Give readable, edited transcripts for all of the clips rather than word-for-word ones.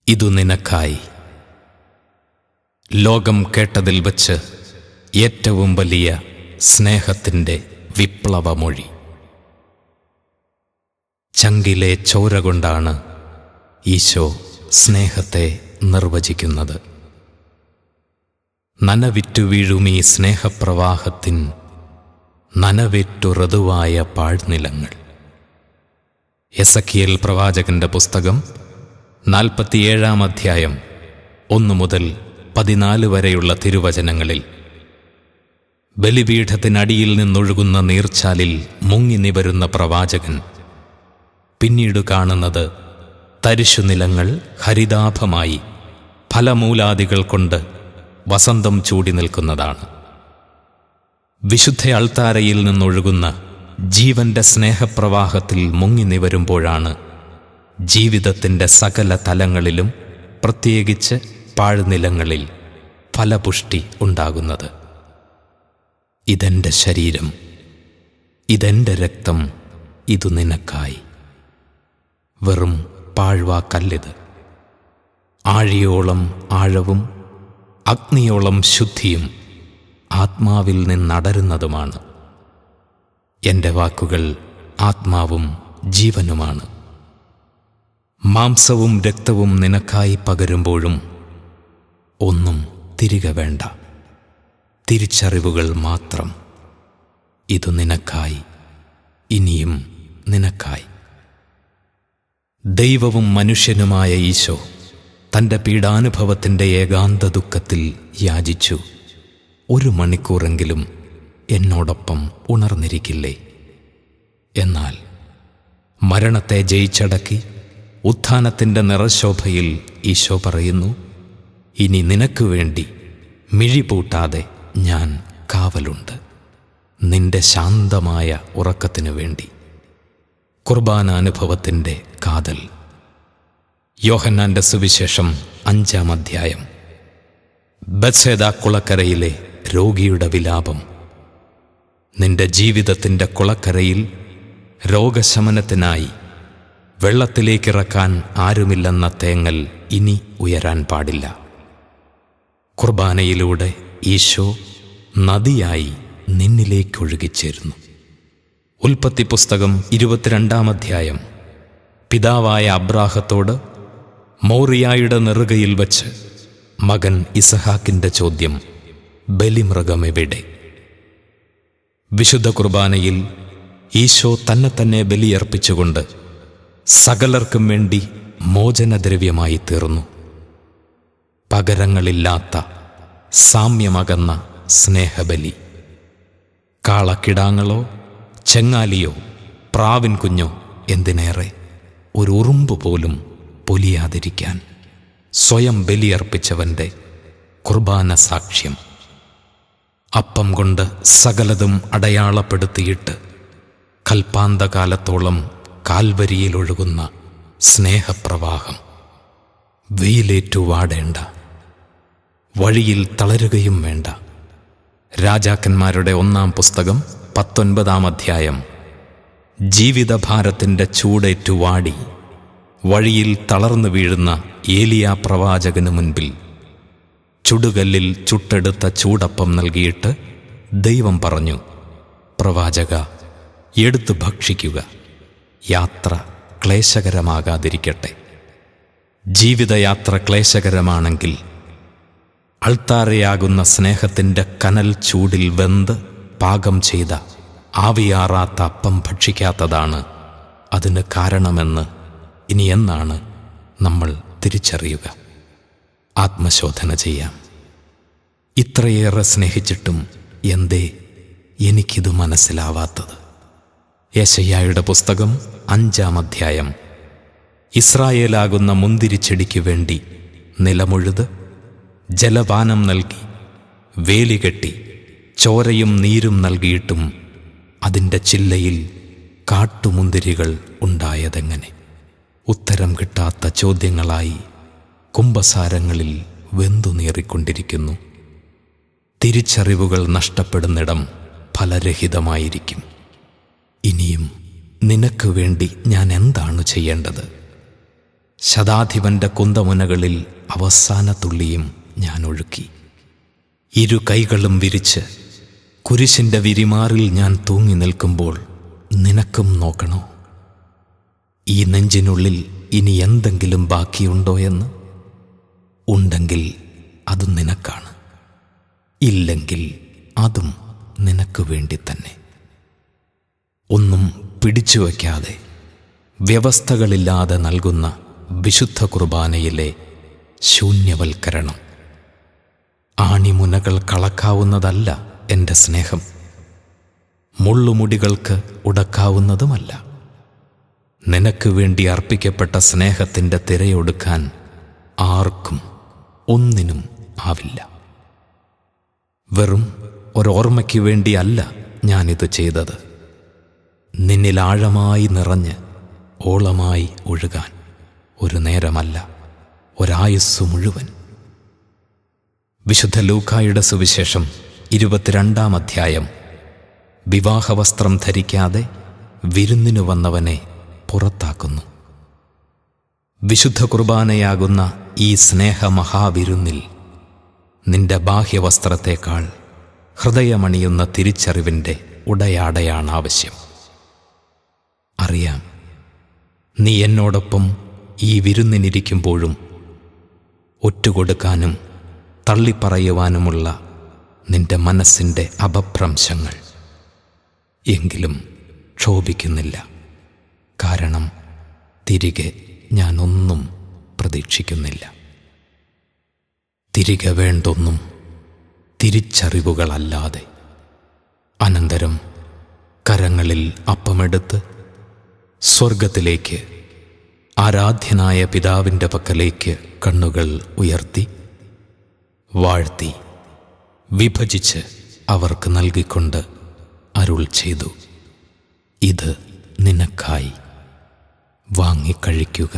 ഇതു നിനക്കായി. ലോകം കേട്ടതിൽ വച്ച് ഏറ്റവും വലിയ സ്നേഹത്തിൻ്റെ വിപ്ലവമൊഴി. ചങ്കിലെ ചോര കൊണ്ടാണ് ഈശോ സ്നേഹത്തെ നിർവചിക്കുന്നത്. നനവിറ്റു വീഴുമീ സ്നേഹപ്രവാഹത്തിൻ നനവേറ്റു ഋതുവായ പാഴ്നിലങ്ങൾ. എസക്കിയേൽ പ്രവാചകന്റെ പുസ്തകം 47-ാം അധ്യായം 1 മുതൽ 14 വരെയുള്ള തിരുവചനങ്ങളിൽ ബലിപീഠത്തിനടിയിൽ നിന്നൊഴുകുന്ന നീർച്ചാലിൽ മുങ്ങി നിവരുന്ന പ്രവാചകൻ പിന്നീട് കാണുന്നത് തരിശുനിലങ്ങൾ ഹരിതാഭമായി ഫലമൂലാദികൾ കൊണ്ട് വസന്തം ചൂടി നിൽക്കുന്നതാണ്. വിശുദ്ധ അൾത്താരയിൽ നിന്നൊഴുകുന്ന ജീവന്റെ സ്നേഹപ്രവാഹത്തിൽ മുങ്ങി നിവരുമ്പോഴാണ് ജീവിതത്തിൻ്റെ സകല തലങ്ങളിലും, പ്രത്യേകിച്ച് പാഴ്നിലങ്ങളിൽ ഫലപുഷ്ടി ഉണ്ടാകുന്നത്. ഇതെൻ്റെ ശരീരം, ഇതെൻ്റെ രക്തം, ഇതു നിനക്കായി. വെറും പാഴ്വാക്കല്ലിത്. ആഴിയോളം ആഴവും അഗ്നിയോളം ശുദ്ധിയും ആത്മാവിൽ നിന്നടരുന്നതുമാണ്. എൻ്റെ വാക്കുകൾ ആത്മാവും ജീവനുമാണ്. മാംസവും രക്തവും നിനക്കായി പകരുമ്പോഴും ഒന്നും തിരികെ വേണ്ട, തിരിച്ചറിവുകൾ മാത്രം. ഇതു നിനക്കായി, ഇനിയും നിനക്കായി. ദൈവവും മനുഷ്യനുമായ ഈശോ തൻ്റെ പീഡാനുഭവത്തിൻ്റെ ഏകാന്ത ദുഃഖത്തിൽ യാചിച്ചു, 1 മണിക്കൂറെങ്കിലും എന്നോടൊപ്പം ഉണർന്നിരിക്കില്ലേ? എന്നാൽ മരണത്തെ ജയിച്ചടക്കി ഉത്ഥാനത്തിൻ്റെ നിറശോഭയിൽ ഈശോ പറയുന്നു, ഇനി നിനക്ക് വേണ്ടി മിഴിപൂട്ടാതെ ഞാൻ കാവലുണ്ട്, നിന്റെ ശാന്തമായ ഉറക്കത്തിനു വേണ്ടി. കുർബാനാനുഭവത്തിൻ്റെ കാതൽ. യോഹന്നാന്റെ സുവിശേഷം 5-ാം അധ്യായം. ബത്സേദാ കുളക്കരയിലെ രോഗിയുടെ വിലാപം. നിന്റെ ജീവിതത്തിൻ്റെ കുളക്കരയിൽ രോഗശമനത്തിനായി വെള്ളത്തിലേക്കിറക്കാൻ ആരുമില്ലെന്ന തേങ്ങൽ ഇനി ഉയരാൻ പാടില്ല. കുർബാനയിലൂടെ ഈശോ നദിയായി നിന്നിലേക്കൊഴുകിച്ചേരുന്നു. ഉൽപ്പത്തി പുസ്തകം 22-ാം അധ്യായം. പിതാവായ അബ്രാഹത്തോട് മോറിയായുടെ നെറുകയിൽ വച്ച് മകൻ ഇസഹാക്കിൻ്റെ ചോദ്യം, ബലിമൃഗമെവിടെ? വിശുദ്ധ കുർബാനയിൽ ഈശോ തന്നെ ബലിയർപ്പിച്ചുകൊണ്ട് സകലർക്കും വേണ്ടി മോചനദ്രവ്യമായി തീർന്നു. പകരങ്ങളില്ലാത്ത സാമ്യമകന്ന സ്നേഹബലി. കാളക്കിടാങ്ങളോ ചെങ്ങാലിയോ പ്രാവിൻ കുഞ്ഞോ എന്തിനേറെ ഒരു ഉറുമ്പ് പോലും പൊലിയാതിരിക്കാൻ സ്വയം ബലിയർപ്പിച്ചവൻ്റെ കുർബാന സാക്ഷ്യം. അപ്പം കൊണ്ട് സകലതും അടയാളപ്പെടുത്തിയിട്ട് കൽപ്പാന്തകാലത്തോളം കാൽവരിയിലൊഴുകുന്ന സ്നേഹപ്രവാഹം. വെയിലേറ്റു വാടേണ്ട, വഴിയിൽ തളരുകയും വേണ്ട. രാജാക്കന്മാരുടെ 1-ാം പുസ്തകം 19-ാം അധ്യായം. ജീവിതഭാരത്തിൻ്റെ ചൂടേറ്റു വാടി വഴിയിൽ തളർന്നു വീഴുന്ന ഏലിയാ പ്രവാചകന് മുൻപിൽ ചുടുകല്ലിൽ ചുട്ടെടുത്ത ചൂടപ്പം നൽകിയിട്ട് ദൈവം പറഞ്ഞു, പ്രവാചക, എടുത്തു ഭക്ഷിക്കുക, യാത്ര ക്ലേശകരമാകാതിരിക്കട്ടെ. ജീവിതയാത്ര ക്ലേശകരമാണെങ്കിൽ അൾത്താരയാകുന്ന സ്നേഹത്തിൻ്റെ കനൽ ചൂടിൽ വെന്ത് പാകം ചെയ്ത ആവിയാറാത്ത അപ്പം ഭക്ഷിക്കാത്തതാണ് അതിന് കാരണമെന്ന് ഇനി എന്നാണ് നമ്മൾ തിരിച്ചറിയുക? ആത്മശോധന ചെയ്യാം. ഇത്രയേറെ സ്നേഹിച്ചിട്ടും എന്തേ എനിക്കിത് മനസ്സിലാവാത്തത്? യെശയ്യായുടെ പുസ്തകം 5-ാം അധ്യായം. ഇസ്രായേലാകുന്ന മുന്തിരിച്ചെടിക്ക് വേണ്ടി നിലമുഴുത് ജലപാനം നൽകി വേലികെട്ടി ചോരയും നീരും നൽകിയിട്ടും അതിൻ്റെ ചില്ലയിൽ കാട്ടുമുന്തിരികൾ ഉണ്ടായതെങ്ങനെ? ഉത്തരം കിട്ടാത്ത ചോദ്യങ്ങളായി കുമ്പസാരങ്ങളിൽ വെന്തുനീറിക്കൊണ്ടിരിക്കുന്നു. തിരിച്ചറിവുകൾ നഷ്ടപ്പെടുന്നിടം ഫലരഹിതമായിരിക്കും. ഇനിയും നിനക്ക് വേണ്ടി ഞാൻ എന്താണ് ചെയ്യേണ്ടത്? ശതാധിപന്റെ കുന്തമുനകളിൽ അവസാന തുള്ളിയും ഞാൻ ഒഴുക്കി. ഇരു കൈകളും വിരിച്ച് കുരിശിൻ്റെ വിരിമാറിൽ ഞാൻ തൂങ്ങി നിൽക്കുമ്പോൾ നിനക്കും നോക്കണോ? ഈ നെഞ്ചിനുള്ളിൽ ഇനി എന്തെങ്കിലും ബാക്കിയുണ്ടോ എന്ന്? ഉണ്ടെങ്കിൽ അത് നിനക്കാണ്, ഇല്ലെങ്കിൽ അതും നിനക്ക് വേണ്ടി തന്നെ. ഒന്നും പിടിച്ചു വയ്ക്കാതെ വ്യവസ്ഥകളില്ലാതെ നൽകുന്ന വിശുദ്ധ കുർബാനയിലെ ശൂന്യവൽക്കരണം. ആണിമുനകൾ കളക്കാവുന്നതല്ല എൻ്റെ സ്നേഹം, മുള്ളുമുടികൾക്ക് ഉടക്കാവുന്നതുമല്ല. നിനക്ക് വേണ്ടി അർപ്പിക്കപ്പെട്ട സ്നേഹത്തിൻ്റെ തിരയൊടുക്കാൻ ആർക്കും ഒന്നിനും ആവില്ല. വെറും ഒരോർമ്മയ്ക്ക് വേണ്ടിയല്ല ഞാനിത് ചെയ്തത്, നിന്നിലാഴമായി നിറഞ്ഞ് ഓളമായി ഒഴുകാൻ. ഒരു നേരമല്ല, ഒരായുസ്സു മുഴുവൻ. വിശുദ്ധ ലൂക്കായുടെ സുവിശേഷം 22-ാം അധ്യായം. വിവാഹവസ്ത്രം ധരിക്കാതെ വിരുന്നിനു വന്നവനെ പുറത്താക്കുന്നു. വിശുദ്ധ കുർബാനയാകുന്ന ഈ സ്നേഹമഹാവിരുന്നിൽ നിന്റെ ബാഹ്യവസ്ത്രത്തേക്കാൾ ഹൃദയമണിയുന്ന തിരിച്ചറിവിൻ്റെ ഉടയാടയാണ് ആവശ്യം. അറിയാം, നീ എന്നോടൊപ്പം ഈ വിരുന്നിനിരിക്കുമ്പോഴും ഒറ്റുകൊടുക്കാനും തള്ളിപ്പറയുവാനുമുള്ള നിന്റെ മനസ്സിൻ്റെ അപഭ്രംശങ്ങൾ. എങ്കിലും ക്ഷോഭിക്കുന്നില്ല, കാരണം തിരികെ ഞാനൊന്നും പ്രതീക്ഷിക്കുന്നില്ല. തിരികെ വേണ്ടൊന്നും തിരിച്ചറിവുകളല്ലാതെ. അനന്തരം കരങ്ങളിൽ അപ്പമെടുത്ത് സ്വർഗത്തിലേക്ക്, ആരാധ്യനായ പിതാവിൻ്റെ പക്കലേക്ക് കണ്ണുകൾ ഉയർത്തി വാഴ്ത്തി വിഭജിച്ച് അവർക്ക് നൽകിക്കൊണ്ട് അരുൾ ചെയ്തു, ഇത് നിനക്കായി, വാങ്ങിക്കഴിക്കുക.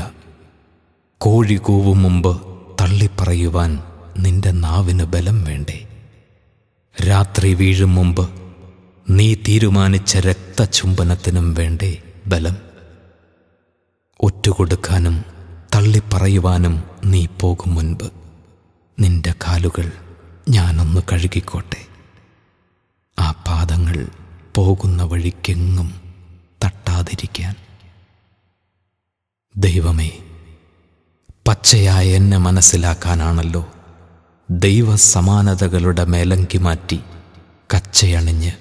കോഴി കൂവും മുമ്പ് തള്ളിപ്പറയുവാൻ നിന്റെ നാവിന് ബലം വേണ്ടേ? രാത്രി വീഴും മുമ്പ് നീ തീരുമാനിച്ച രക്തചുംബനത്തിനും വേണ്ടേ ബലം? ഒറ്റുകൊടുക്കാനും തള്ളിപ്പറയുവാനും നീ പോകും മുൻപ് നിന്റെ കാലുകൾ ഞാനൊന്ന് കഴുകിക്കോട്ടെ. ആ പാദങ്ങൾ പോകുന്ന വഴിക്കെങ്ങും തട്ടാതിരിക്കാൻ. ദൈവമേ, പച്ചയായ എന്നെ മനസ്സിലാക്കാനാണല്ലോ ദൈവസമാനതകളുടെ മേലങ്കി മാറ്റി കച്ചയണിഞ്ഞ്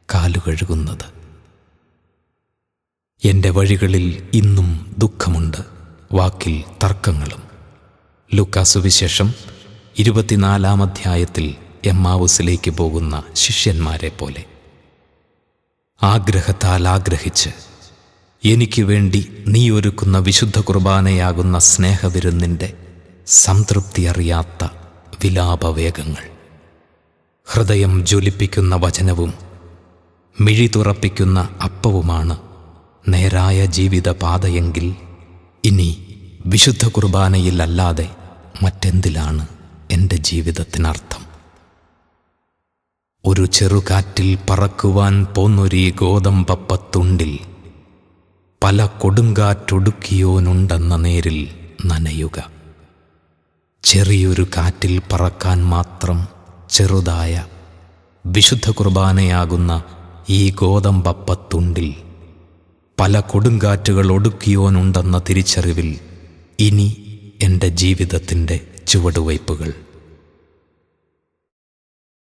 കാലുകഴുകുന്നത്. എൻ്റെ വഴികളിൽ ഇന്നും ദുഃഖമുണ്ട്, വാക്കിൽ തർക്കങ്ങളും. ലൂക്കാ സുവിശേഷം 24-ാം അധ്യായത്തിൽ എമ്മാവുസിലേക്ക് പോകുന്ന ശിഷ്യന്മാരെ പോലെ. ആഗ്രഹത്താൽ ആഗ്രഹിച്ച് എനിക്ക് വേണ്ടി നീ ഒരുക്കുന്ന വിശുദ്ധ കുർബാനയാകുന്ന സ്നേഹവിരുന്നിൻ്റെ സംതൃപ്തി അറിയാത്ത വിലാപവേഗങ്ങൾ. ഹൃദയം ജ്വലിപ്പിക്കുന്ന വചനവും മിഴി തുറപ്പിക്കുന്ന അപ്പവുമാണ് നേരായ ജീവിതപാതയെങ്കിൽ ഇനി വിശുദ്ധ കുർബാനയിൽ അല്ലാതെ മറ്റെന്തിലാണ് എൻ്റെ ജീവിതത്തിനർത്ഥം? ഒരു ചെറുകാറ്റിൽ പറക്കുവാൻ പോന്നൊരീ ഗോതമ്പപ്പത്തുണ്ടിൽ പല കൊടുങ്കാറ്റൊടുക്കിയോനുണ്ടെന്ന നേരിൽ നനയുക. ചെറിയൊരു കാറ്റിൽ പറക്കാൻ മാത്രം ചെറുതായ വിശുദ്ധ കുർബാനയാകുന്ന ഈ ഗോതമ്പപ്പത്തുണ്ടിൽ പല കൊടുങ്കാറ്റുകൾ ഒടുക്കിയോനുണ്ടെന്ന തിരിച്ചറിവിൽ ഇനി എൻ്റെ ജീവിതത്തിൻ്റെ ചുവടുവയ്പ്പുകൾ